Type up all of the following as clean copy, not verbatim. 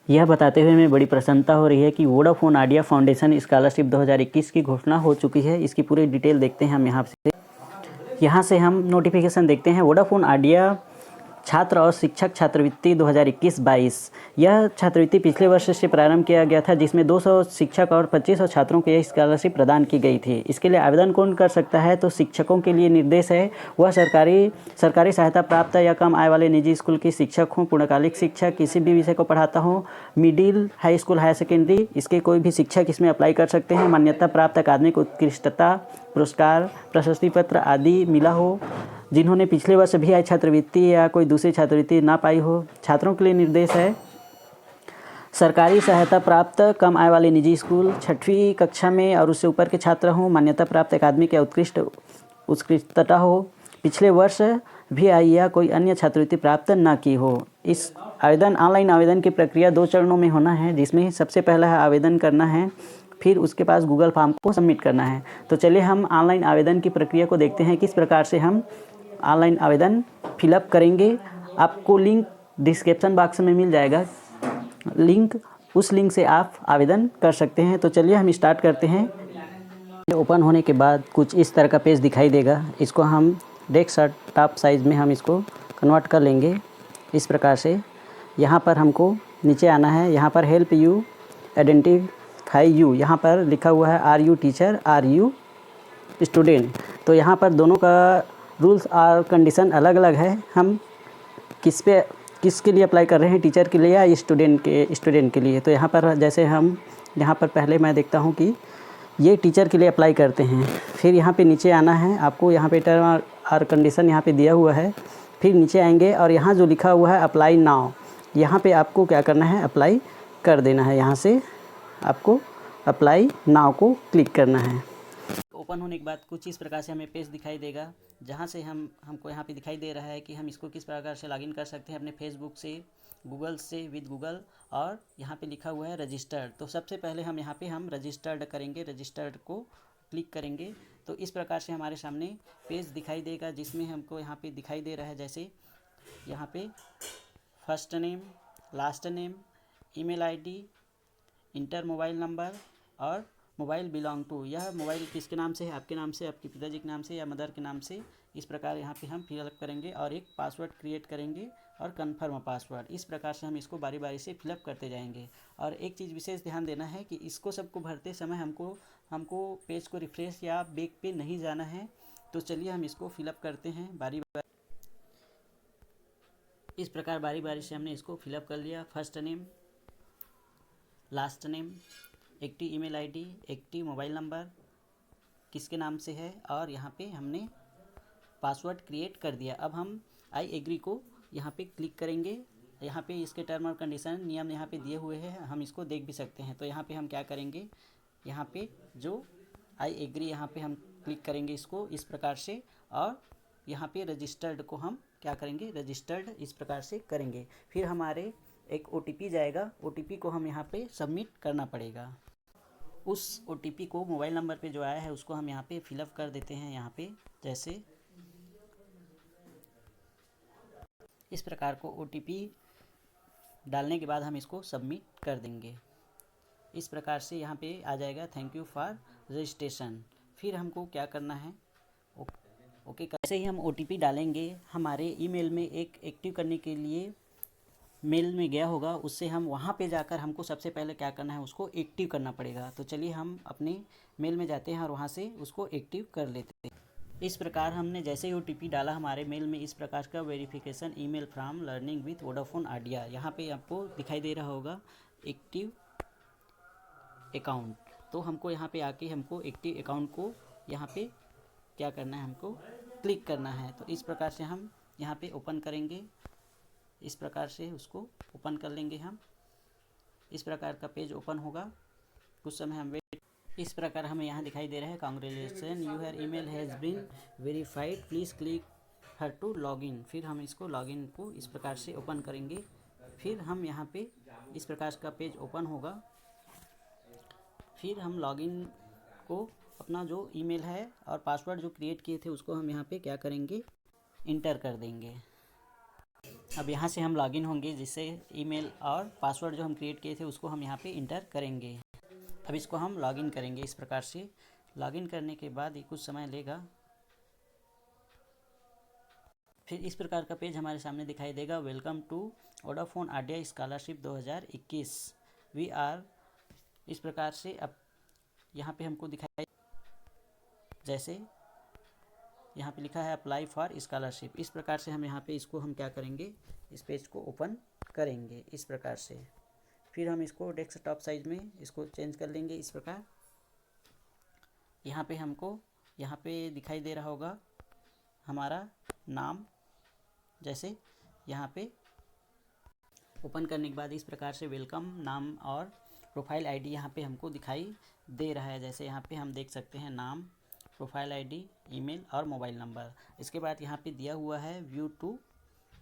यह बताते हुए हमें बड़ी प्रसन्नता हो रही है कि वोडाफोन आइडिया फाउंडेशन स्कॉलरशिप 2021 की घोषणा हो चुकी है। इसकी पूरी डिटेल देखते हैं हम यहाँ से हम नोटिफिकेशन देखते हैं। वोडाफोन आइडिया छात्र और शिक्षक छात्रवृत्ति 2021-22। यह छात्रवृत्ति पिछले वर्ष से प्रारंभ किया गया था, जिसमें 200 शिक्षक और 2500 छात्रों को यह स्कॉलरशिप प्रदान की गई थी। इसके लिए आवेदन कौन कर सकता है? तो शिक्षकों के लिए निर्देश है, वह सरकारी सहायता प्राप्त या कम आय वाले निजी स्कूल के शिक्षक हों, पूर्णकालिक शिक्षक, किसी भी विषय को पढ़ाता हो, middle, high school, higher secondary, इसके कोई भी शिक्षक इसमें अप्लाई कर सकते हैं। मान्यता प्राप्त अकादमिक उत्कृष्टता पुरस्कार, प्रशस्ति पत्र आदि मिला हो, जिन्होंने पिछले वर्ष भी आई छात्रवृत्ति या कोई दूसरी छात्रवृत्ति ना पाई हो। छात्रों के लिए निर्देश है, सरकारी सहायता प्राप्त कम आय वाले निजी स्कूल, 6वीं कक्षा में और उससे ऊपर के छात्र हों, मान्यता प्राप्त अकादमिक या उत्कृष्टता हो, पिछले वर्ष भी आई या कोई अन्य छात्रवृत्ति प्राप्त न की हो। इस ऑनलाइन आवेदन की प्रक्रिया 2 चरणों में होना है, जिसमें सबसे पहला है आवेदन करना है, फिर उसके पास गूगल फॉर्म को सबमिट करना है। तो चलिए हम ऑनलाइन आवेदन की प्रक्रिया को देखते हैं, किस प्रकार से हम ऑनलाइन आवेदन फिलअप करेंगे। आपको लिंक डिस्क्रिप्शन बॉक्स में मिल जाएगा, उस लिंक से आप आवेदन कर सकते हैं। तो चलिए हम स्टार्ट करते हैं। ओपन होने के बाद कुछ इस तरह का पेज दिखाई देगा। इसको हम डेस्कटॉप साइज़ में हम इसको कन्वर्ट कर लेंगे इस प्रकार से। यहाँ पर हमको नीचे आना है, यहाँ पर हेल्प यू आइडेंटिफाई यू, यहाँ पर लिखा हुआ है are you teacher, are you student. तो यहाँ पर दोनों का रूल्स और कंडीशन अलग अलग है। हम किसके लिए अप्लाई कर रहे हैं, टीचर के लिए या स्टूडेंट के लिए। तो यहाँ पर जैसे हम यहाँ पर पहले मैं देखता हूँ कि ये टीचर के लिए अप्लाई करते हैं। फिर यहाँ पे नीचे आना है, आपको यहाँ पे टर्म और कंडीशन यहाँ पे दिया हुआ है। फिर नीचे आएंगे और यहाँ जो लिखा हुआ है अप्लाई नाउ, यहाँ पे आपको क्या करना है, अप्लाई कर देना है। यहाँ से आपको अप्लाई नाउ को क्लिक करना है। ओपन होने के बाद कुछ इस प्रकार से हमें पेज दिखाई देगा, जहाँ से हमको यहाँ पे दिखाई दे रहा है कि हम इसको किस प्रकार से लॉगिन कर सकते हैं अपने फेसबुक से, गूगल से, विद गूगल, और यहाँ पे लिखा हुआ है रजिस्टर्ड। तो सबसे पहले हम यहाँ पे रजिस्टर्ड करेंगे, रजिस्टर्ड को क्लिक करेंगे। तो इस प्रकार से हमारे सामने पेज दिखाई देगा, जिसमें हमको यहाँ पे दिखाई दे रहा है जैसे यहाँ पे first name, last name, email ID, inter mobile number और मोबाइल बिलोंग टू। यह मोबाइल किसके नाम से है, आपके नाम से, आपके पिताजी के नाम से या मदर के नाम से। इस प्रकार यहाँ पे हम फिलअप करेंगे और एक पासवर्ड क्रिएट करेंगे और कन्फर्म पासवर्ड। इस प्रकार से हम इसको बारी बारी से फिलअप करते जाएंगे। और एक चीज़ विशेष ध्यान देना है कि इसको सबको भरते समय हमको पेज को रिफ्रेश या बैक पे नहीं जाना है। तो चलिए हम इसको फिलअप करते हैं बारी बारी। इस प्रकार बारी बारी से हमने इसको फिलअप कर लिया। First name, last name, active email ID, active mobile number किसके नाम से है, और यहाँ पे हमने पासवर्ड क्रिएट कर दिया। अब हम आई एग्री को यहाँ पे क्लिक करेंगे। यहाँ पे इसके टर्म और कंडीशन नियम यहाँ पे दिए हुए हैं, हम इसको देख भी सकते हैं। तो यहाँ पे हम क्या करेंगे, यहाँ पे जो आई एग्री यहाँ पे हम क्लिक करेंगे इसको इस प्रकार से, और यहाँ पे रजिस्टर्ड को हम क्या करेंगे, रजिस्टर्ड इस प्रकार से करेंगे। फिर हमारे एक OTP जाएगा, OTP को हम यहाँ पे सबमिट करना पड़ेगा। उस OTP को मोबाइल नंबर पे जो आया है उसको हम यहाँ पे फिलअप कर देते हैं। यहाँ पे जैसे इस प्रकार को OTP डालने के बाद हम इसको सबमिट कर देंगे। इस प्रकार से यहाँ पे आ जाएगा थैंक यू फॉर रजिस्ट्रेशन। फिर हमको क्या करना है, ओके कैसे ही हम OTP डालेंगे, हमारे ईमेल में एक एक्टिव करने के लिए मेल में गया होगा, उससे हम वहाँ पे जाकर हमको सबसे पहले क्या करना है, उसको एक्टिव करना पड़ेगा। तो चलिए हम अपने मेल में जाते हैं और वहाँ से उसको एक्टिव कर लेते हैं। इस प्रकार हमने जैसे ही OTP डाला हमारे मेल में इस प्रकार का verification email from learning with Vodafone idea, यहाँ पे आपको दिखाई दे रहा होगा एक्टिव अकाउंट। तो हमको यहाँ पे आके हमको एक्टिव अकाउंट को यहाँ पे क्या करना है, हमको क्लिक करना है। तो इस प्रकार से हम यहाँ पे ओपन करेंगे, इस प्रकार से उसको ओपन कर लेंगे हम। इस प्रकार का पेज ओपन होगा, कुछ समय हम वेट। इस प्रकार हमें यहाँ दिखाई दे रहा है congratulation your email has been verified, please click here to login. फिर हम इसको लॉगिन को इस प्रकार से ओपन करेंगे। फिर हम यहाँ पे इस प्रकार का पेज ओपन होगा। फिर हम लॉगिन को अपना जो ईमेल है और पासवर्ड जो क्रिएट किए थे उसको हम यहाँ पे क्या करेंगे, इंटर कर देंगे। अब यहाँ से हम लॉगिन होंगे, जिससे ईमेल और पासवर्ड जो हम क्रिएट किए थे उसको हम यहाँ पे इंटर करेंगे। अब इसको हम लॉगिन करेंगे। इस प्रकार से लॉगिन करने के बाद ये कुछ समय लेगा, फिर इस प्रकार का पेज हमारे सामने दिखाई देगा। Welcome to Vodafone Idea scholarship 2021 we are. इस प्रकार से अब यहाँ पे हमको दिखाई, जैसे यहाँ पे लिखा है अप्लाई फॉर स्कॉलरशिप। इस प्रकार से हम यहाँ पे इसको हम क्या करेंगे, इस पेज को ओपन करेंगे इस प्रकार से। फिर हम इसको डेस्कटॉप साइज में इसको चेंज कर लेंगे। इस प्रकार यहाँ पे हमको यहाँ पे दिखाई दे रहा होगा हमारा नाम। जैसे यहाँ पे ओपन करने के बाद इस प्रकार से वेलकम नाम और प्रोफाइल आईडी यहाँ पे हमको दिखाई दे रहा है। जैसे यहाँ पे हम देख सकते हैं नाम, प्रोफाइल आईडी, ईमेल और मोबाइल नंबर। इसके बाद यहाँ पे दिया हुआ है व्यू टू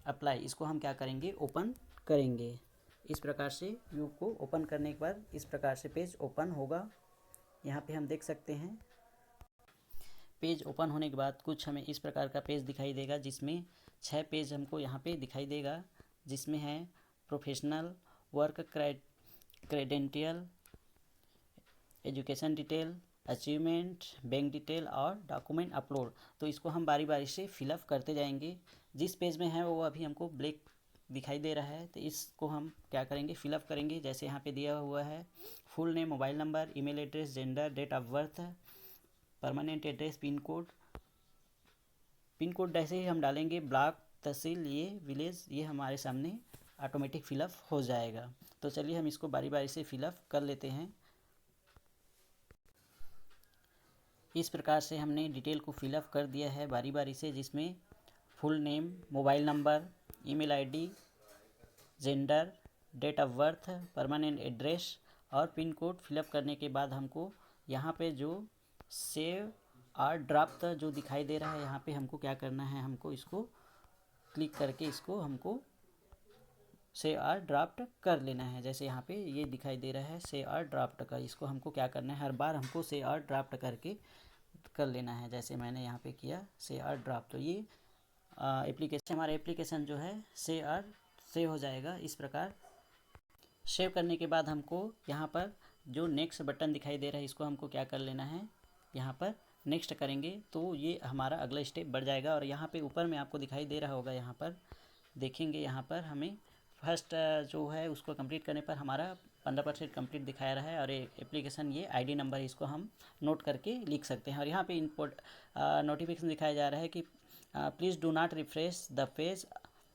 अप्लाई। इसको हम क्या करेंगे, ओपन करेंगे। इस प्रकार से व्यू को ओपन करने के बाद इस प्रकार से पेज ओपन होगा। यहाँ पे हम देख सकते हैं पेज ओपन होने के बाद कुछ हमें इस प्रकार का पेज दिखाई देगा, जिसमें 6 पेज हमको यहाँ पे दिखाई देगा, जिसमें है professional, work credential, education detail, achievement, bank detail और डॉक्यूमेंट अपलोड। तो इसको हम बारी बारी से फिलअप करते जाएंगे। जिस पेज में है वो अभी हमको ब्लैक दिखाई दे रहा है, तो इसको हम क्या करेंगे, फिलअप करेंगे। जैसे यहाँ पे दिया हुआ है full name, mobile number, email address, gender, date of birth, permanent address, pin code जैसे ही हम डालेंगे, ब्लॉक, तहसील, ये विलेज, ये हमारे सामने ऑटोमेटिक फिलअप हो जाएगा। तो चलिए हम इसको बारी बारी से फिलअप कर लेते हैं। इस प्रकार से हमने डिटेल को फिलअप कर दिया है बारी बारी से, जिसमें full name, mobile number, email ID, gender, date of birth, permanent address और पिन कोड फिलअप करने के बाद हमको यहाँ पे जो सेव और ड्राफ्ट जो दिखाई दे रहा है, यहाँ पे हमको क्या करना है, हमको इसको क्लिक करके इसको हमको सेव और ड्राफ्ट कर लेना है। जैसे यहाँ पे ये दिखाई दे रहा है सेव और ड्राफ्ट का, इसको हमको क्या करना है, हर बार हमको सेव और ड्राफ्ट करके कर लेना है। जैसे मैंने यहाँ पे किया सेव और ड्राफ्ट, तो ये एप्लीकेशन, हमारा एप्लीकेशन जो है सेव हो जाएगा। इस प्रकार सेव करने के बाद हमको यहाँ पर जो नेक्स्ट बटन दिखाई दे रहा है, इसको हमको क्या कर लेना है, यहाँ पर नेक्स्ट करेंगे तो ये हमारा अगला स्टेप बढ़ जाएगा। और यहाँ पे ऊपर में आपको दिखाई दे रहा होगा, यहाँ पर देखेंगे, यहाँ पर हमें फर्स्ट जो है उसको कंप्लीट करने पर हमारा 15% कंप्लीट दिखाया रहा है। और ये एप्लीकेशन, ये आईडी नंबर, इसको हम नोट करके लिख सकते हैं। और यहाँ पे इनपुट नोटिफिकेशन दिखाया जा रहा है कि please do not refresh the page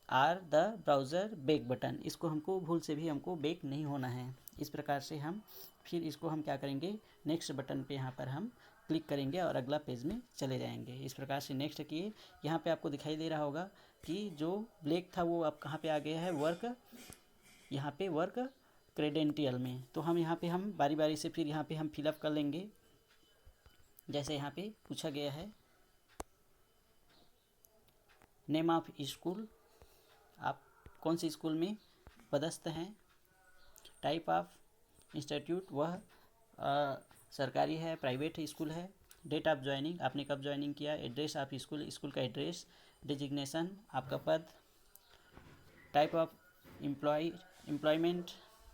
or the browser back button. इसको हमको भूल से भी हमको बैक नहीं होना है। इस प्रकार से हम फिर इसको हम क्या करेंगे, नेक्स्ट बटन पे यहाँ पर हम क्लिक करेंगे और अगला पेज में चले जाएंगे। इस प्रकार से नेक्स्ट किए। यहाँ पे आपको दिखाई दे रहा होगा कि जो ब्लैक था वो अब कहाँ पे आ गया है, वर्क, यहाँ पे वर्क क्रेडेंशियल में। तो हम यहाँ पे हम बारी बारी से फिर यहाँ पे हम फिलअप कर लेंगे। जैसे यहाँ पे पूछा गया है नेम ऑफ स्कूल, आप कौन सी स्कूल में पदस्थ हैं, टाइप ऑफ इंस्टीट्यूट, वह सरकारी है, प्राइवेट स्कूल है, डेट ऑफ ज्वाइनिंग, आपने कब ज्वाइनिंग किया, एड्रेस ऑफ स्कूल का एड्रेस, डिजिग्नेशन, आपका पद, टाइप ऑफ एम्प्लॉयमेंट,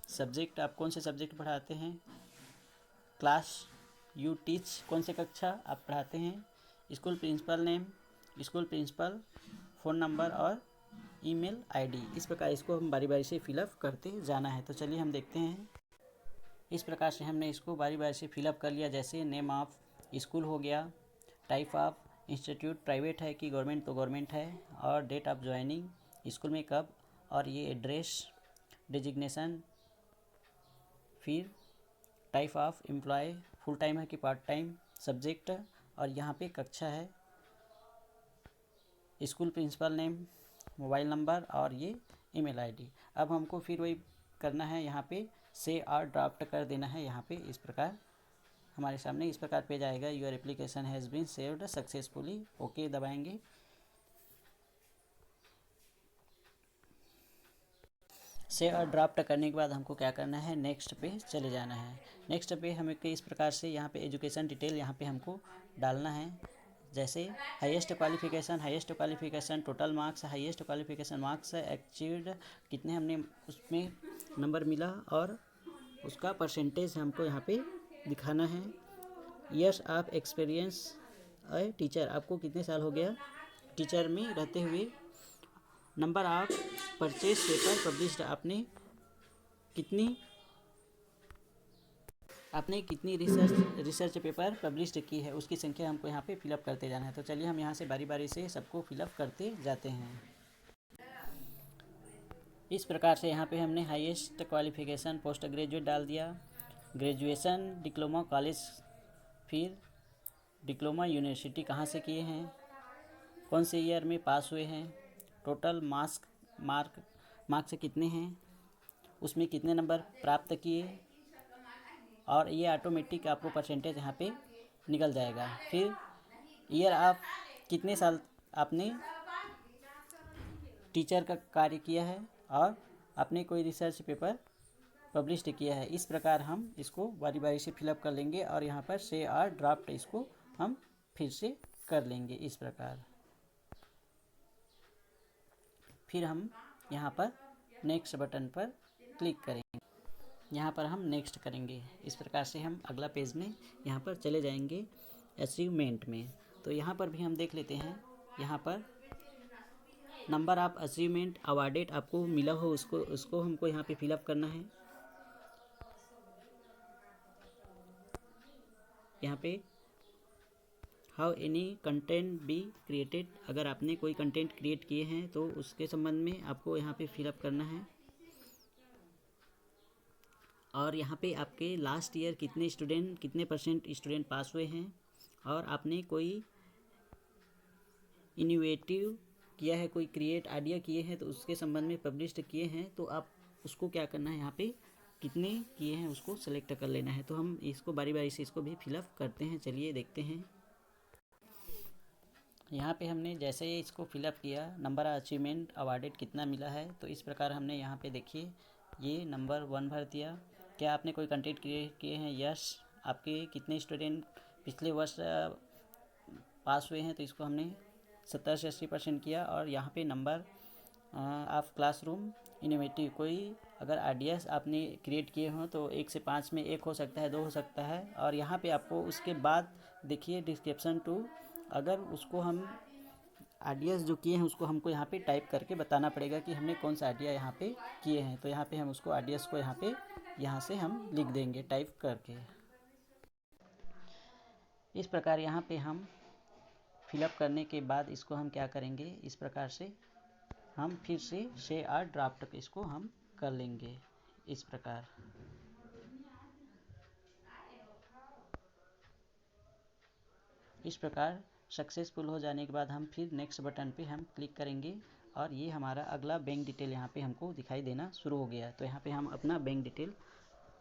सब्जेक्ट, आप कौन से सब्जेक्ट पढ़ाते हैं, क्लास यू टीच, कौन से कक्षा आप पढ़ाते हैं, school principal name, school principal, phone number और ईमेल आईडी। इस प्रकार इसको हम बारी बारी से फिलअप करते जाना है। तो चलिए हम देखते हैं। इस प्रकार से हमने इसको बारी बारी से फिलअप कर लिया। जैसे नेम ऑफ स्कूल हो गया, टाइप ऑफ इंस्टीट्यूट, प्राइवेट है कि गवर्नमेंट, तो गवर्नमेंट है, और डेट ऑफ ज्वाइनिंग, स्कूल में कब, और ये एड्रेस, डिजिग्नेशन, फिर type of employ, full time है कि पार्ट टाइम, सब्जेक्ट, और यहाँ पे कक्षा है, school principal name, mobile number और ये ईमेल आईडी। अब हमको फिर वही करना है, यहाँ पे सेव और ड्राफ्ट कर देना है। यहाँ पे इस प्रकार हमारे सामने इस प्रकार पेज आएगा, your application has been saved successfully, okay दबाएंगे। सेव और ड्राफ्ट करने के बाद हमको क्या करना है, नेक्स्ट पे चले जाना है। नेक्स्ट पे हमें इस प्रकार से यहाँ पे एजुकेशन डिटेल यहाँ पे हमको डालना है। जैसे highest qualification, total marks, highest qualification marks, achieved कितने हमने उसमें नंबर मिला और उसका परसेंटेज हमको यहाँ पे दिखाना है। Years of experience a teacher, आपको कितने साल हो गया टीचर में रहते हुए। Number of purchase paper published, आपने कितनी रिसर्च पेपर पब्लिश्ड की है, उसकी संख्या हमको यहाँ पे फिलअप करते जाना है। तो चलिए हम यहाँ से बारी बारी से सबको फिलअप करते जाते हैं। इस प्रकार से यहाँ पे हमने हाईएस्ट क्वालिफिकेशन पोस्ट ग्रेजुएट डाल दिया, ग्रेजुएशन डिप्लोमा कॉलेज, फिर डिप्लोमा यूनिवर्सिटी कहाँ से किए हैं, कौन से ईयर में पास हुए हैं, टोटल मार्क्स कितने हैं, उसमें कितने नंबर प्राप्त किए, और ये ऑटोमेटिक आपको परसेंटेज यहाँ पे निकल जाएगा। फिर ईयर आप कितने साल आपने टीचर का कार्य किया है और आपने कोई रिसर्च पेपर पब्लिश किया है। इस प्रकार हम इसको बारी बारी से फिलअप कर लेंगे और यहाँ पर से और ड्राफ्ट इसको हम फिर से कर लेंगे इस प्रकार। फिर हम यहाँ पर नेक्स्ट बटन पर क्लिक करेंगे, यहाँ पर हम नेक्स्ट करेंगे। इस प्रकार से हम अगला पेज में यहाँ पर चले जाएंगे अचीवमेंट में। तो यहाँ पर भी हम देख लेते हैं, यहाँ पर नंबर ऑफ अचीवमेंट अवार्डेड आपको मिला हो उसको हमको यहाँ पे फिलअप करना है। यहाँ पे how any content be created, अगर आपने कोई कंटेंट क्रिएट किए हैं तो उसके संबंध में आपको यहाँ पे फिलअप करना है। और यहाँ पे आपके लास्ट ईयर कितने परसेंट स्टूडेंट पास हुए हैं, और आपने कोई इनोवेटिव किया है, कोई क्रिएट आइडिया किए हैं तो उसके संबंध में पब्लिश किए हैं, तो आप उसको क्या करना है, यहाँ पे कितने किए हैं उसको सेलेक्ट कर लेना है। तो हम इसको बारी बारी से इसको भी फिलअप करते हैं। चलिए देखते हैं। यहाँ पे हमने जैसे ही इसको फिलअप किया, नंबर अचीवमेंट अवार्डेड कितना मिला है, तो इस प्रकार हमने यहाँ पे देखिए ये नंबर 1 भर दिया। क्या आपने कोई कंटेंट क्रिएट किए हैं, यस। आपके कितने स्टूडेंट पिछले वर्ष पास हुए हैं, तो इसको हमने 70 से 80% किया। और यहाँ पे नंबर ऑफ क्लासरूम इनोवेटिव, कोई अगर आइडियाज़ आपने क्रिएट किए हों तो 1 से 5 में 1 हो सकता है, 2 हो सकता है। और यहाँ पे आपको उसके बाद देखिए डिस्क्रिप्शन टू, अगर उसको हम आइडियाज़ जो किए हैं उसको हमको यहाँ पे टाइप करके बताना पड़ेगा कि हमने कौन सा आइडिया यहाँ पे किए हैं। तो यहाँ पे हम उसको आइडियाज़ को यहाँ से हम लिख देंगे टाइप करके। इस प्रकार यहाँ पे हम फिलअप करने के बाद इसको हम क्या करेंगे, इस प्रकार से हम फिर से और ड्राफ्ट इसको हम कर लेंगे इस प्रकार। इस प्रकार सक्सेसफुल हो जाने के बाद हम फिर नेक्स्ट बटन पे हम क्लिक करेंगे और ये हमारा अगला बैंक डिटेल यहाँ पे हमको दिखाई देना शुरू हो गया। तो यहाँ पे हम अपना बैंक डिटेल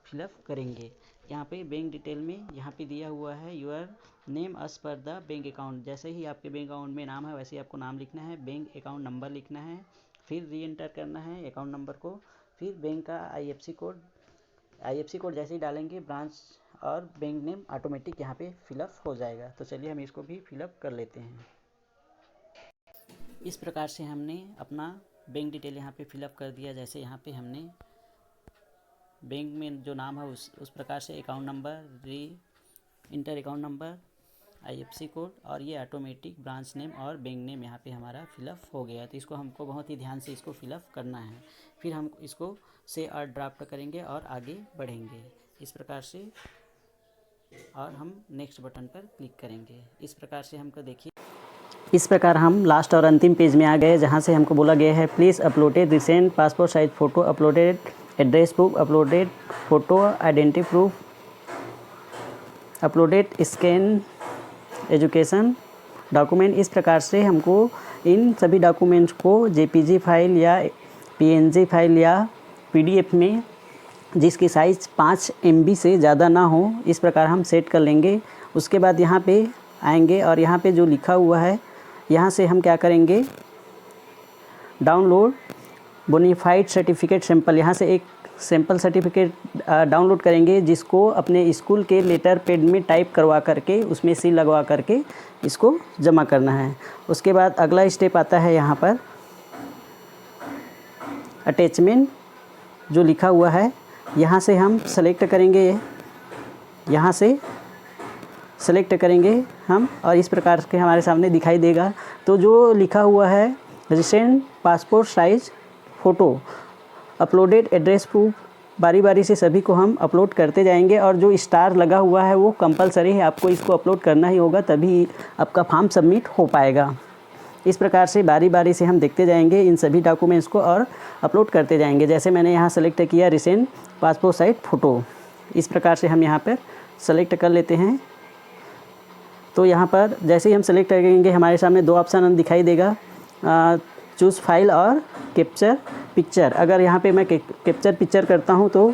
फिलअप करेंगे। यहाँ पे बैंक डिटेल में यहाँ पे दिया हुआ है your name as per the bank account. जैसे ही आपके बैंक अकाउंट में नाम है वैसे ही आपको नाम लिखना है, बैंक अकाउंट नंबर लिखना है, फिर री एंटर करना है अकाउंट नंबर को, फिर बैंक का IFSC कोड जैसे ही डालेंगे ब्रांच और बैंक नेम ऑटोमेटिक यहाँ पे फिलअप हो जाएगा। तो चलिए हम इसको भी फिलअप कर लेते हैं। इस प्रकार से हमने अपना बैंक डिटेल यहाँ पे फिलअप कर दिया। जैसे यहाँ पे हमने बैंक में जो नाम है उस प्रकार से अकाउंट नंबर, री inter account number, IFSC code और ये ऑटोमेटिक ब्रांच नेम और बैंक नेम यहाँ पे हमारा फिलअप हो गया। तो इसको हमको बहुत ही ध्यान से इसको फिलअप करना है। फिर हम इसको से और ड्राफ्ट करेंगे और आगे बढ़ेंगे इस प्रकार से, और हम नेक्स्ट बटन पर क्लिक करेंगे। इस प्रकार से हमको देखिए, इस प्रकार हम लास्ट और अंतिम पेज में आ गए जहाँ से हमको बोला गया है please uploaded recent passport size photo, uploaded address proof, uploaded photo identity proof, uploaded scan education document. इस प्रकार से हमको इन सभी डॉक्यूमेंट्स को JPG फाइल या PNG फाइल या PDF में जिसकी साइज़ 5 MB से ज़्यादा ना हो, इस प्रकार हम सेट कर लेंगे। उसके बाद यहाँ पे आएंगे और यहाँ पे जो लिखा हुआ है यहाँ से हम क्या करेंगे, डाउनलोड बोनाफाइड सर्टिफिकेट सैंपल, यहाँ से एक सैंपल सर्टिफिकेट डाउनलोड करेंगे, जिसको अपने स्कूल के लेटर पैड में टाइप करवा करके उसमें सील लगवा करके इसको जमा करना है। उसके बाद अगला स्टेप आता है यहाँ पर अटैचमेंट जो लिखा हुआ है, यहाँ से हम सेलेक्ट करेंगे, यहाँ से सेलेक्ट करेंगे हम और इस प्रकार के हमारे सामने दिखाई देगा। तो जो लिखा हुआ है recent passport size photo uploaded address proof, बारी बारी से सभी को हम अपलोड करते जाएंगे और जो स्टार लगा हुआ है वो कंपलसरी है, आपको इसको अपलोड करना ही होगा, तभी आपका फॉर्म सबमिट हो पाएगा। इस प्रकार से बारी बारी से हम देखते जाएंगे इन सभी डॉक्यूमेंट्स को और अपलोड करते जाएंगे। जैसे मैंने यहाँ सेलेक्ट किया रिसेंट पासपोर्ट साइज फ़ोटो, इस प्रकार से हम यहाँ पर सेलेक्ट कर लेते हैं। तो यहाँ पर जैसे ही हम सेलेक्ट करेंगे हमारे सामने दो ऑप्शन दिखाई देगा, चूज़ फाइल और कैप्चर पिक्चर। अगर यहाँ पे मैं कैप्चर पिक्चर करता हूँ तो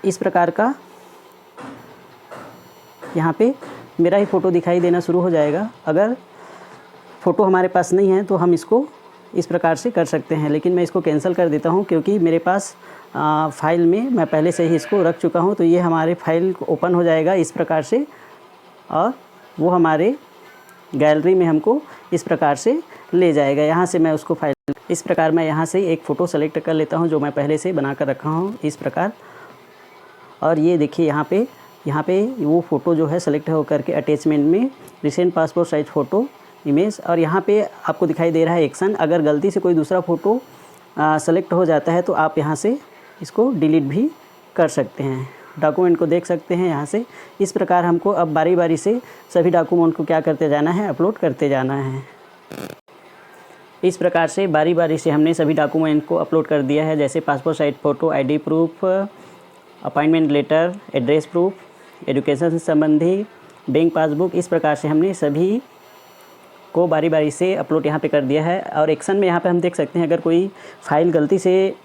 इस प्रकार का यहाँ पे मेरा ही फ़ोटो दिखाई देना शुरू हो जाएगा। अगर फ़ोटो हमारे पास नहीं है तो हम इसको इस प्रकार से कर सकते हैं, लेकिन मैं इसको कैंसिल कर देता हूँ क्योंकि मेरे पास फ़ाइल में मैं पहले से ही इसको रख चुका हूँ। तो ये हमारे फाइल ओपन हो जाएगा इस प्रकार से और वो हमारे गैलरी में हमको इस प्रकार से ले जाएगा। यहाँ से मैं उसको फाइल इस प्रकार मैं यहाँ से एक फ़ोटो सेलेक्ट कर लेता हूँ जो मैं पहले से बना कर रखा हूँ इस प्रकार। और ये देखिए यहाँ पे वो फ़ोटो जो है सेलेक्ट होकर के अटैचमेंट में recent passport size photo image, और यहाँ पे आपको दिखाई दे रहा है एक्शन। अगर गलती से कोई दूसरा फ़ोटो सेलेक्ट हो जाता है तो आप यहाँ से इसको डिलीट भी कर सकते हैं। डॉक्यूमेंट को देख सकते हैं यहाँ से। इस प्रकार हमको अब बारी बारी से सभी डॉक्यूमेंट को क्या करते जाना है, अपलोड करते जाना है। इस प्रकार से बारी बारी से हमने सभी डॉक्यूमेंट को अपलोड कर दिया है, जैसे passport size photo, ID proof, appointment letter, address proof, education से संबंधी, बैंक पासबुक। इस प्रकार से हमने सभी को बारी बारी से अपलोड यहाँ पे कर दिया है। और एक्शन में यहाँ पे हम देख सकते हैं अगर कोई फाइल गलती से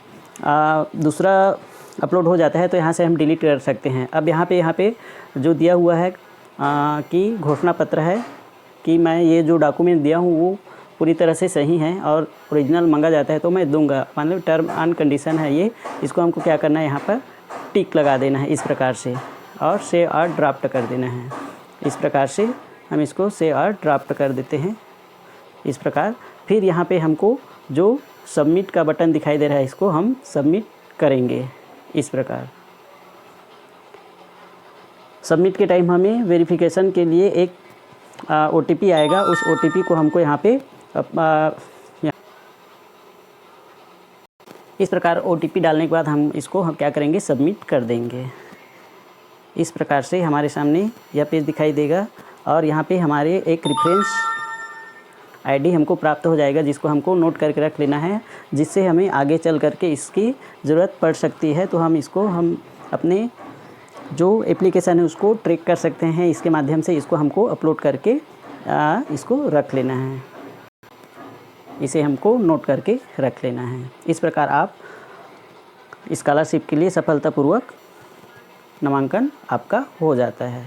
दूसरा अपलोड हो जाता है तो यहाँ से हम डिलीट कर सकते हैं। अब यहाँ पे जो दिया हुआ है कि घोषणा पत्र है कि मैं ये जो डॉक्यूमेंट दिया हूँ वो पूरी तरह से सही है और ओरिजिनल मांगा जाता है तो मैं दूंगा, मतलब टर्म एंड कंडीशन है ये। इसको हमको क्या करना है, यहाँ पर टिक लगा देना है इस प्रकार से और सेव और ड्राफ्ट कर देना है। इस प्रकार से हम इसको सेव और ड्राफ्ट कर देते हैं इस प्रकार। फिर यहाँ पे हमको जो सबमिट का बटन दिखाई दे रहा है इसको हम सबमिट करेंगे इस प्रकार। सबमिट के टाइम हमें वेरिफिकेशन के लिए एक OTP आएगा, उस OTP को हमको यहाँ पे इस प्रकार OTP डालने के बाद हम इसको क्या करेंगे, सबमिट कर देंगे। इस प्रकार से हमारे सामने यह पेज दिखाई देगा और यहाँ पे हमारे एक रेफरेंस ID हमको प्राप्त हो जाएगा, जिसको हमको नोट करके रख लेना है, जिससे हमें आगे चल करके इसकी ज़रूरत पड़ सकती है। तो हम अपने जो एप्लीकेशन है उसको ट्रैक कर सकते हैं। इसके माध्यम से इसको हमको अपलोड करके इसको रख लेना है, इसे हमको नोट करके रख लेना है। इस प्रकार आप स्कॉलरशिप के लिए सफलतापूर्वक नामांकन आपका हो जाता है।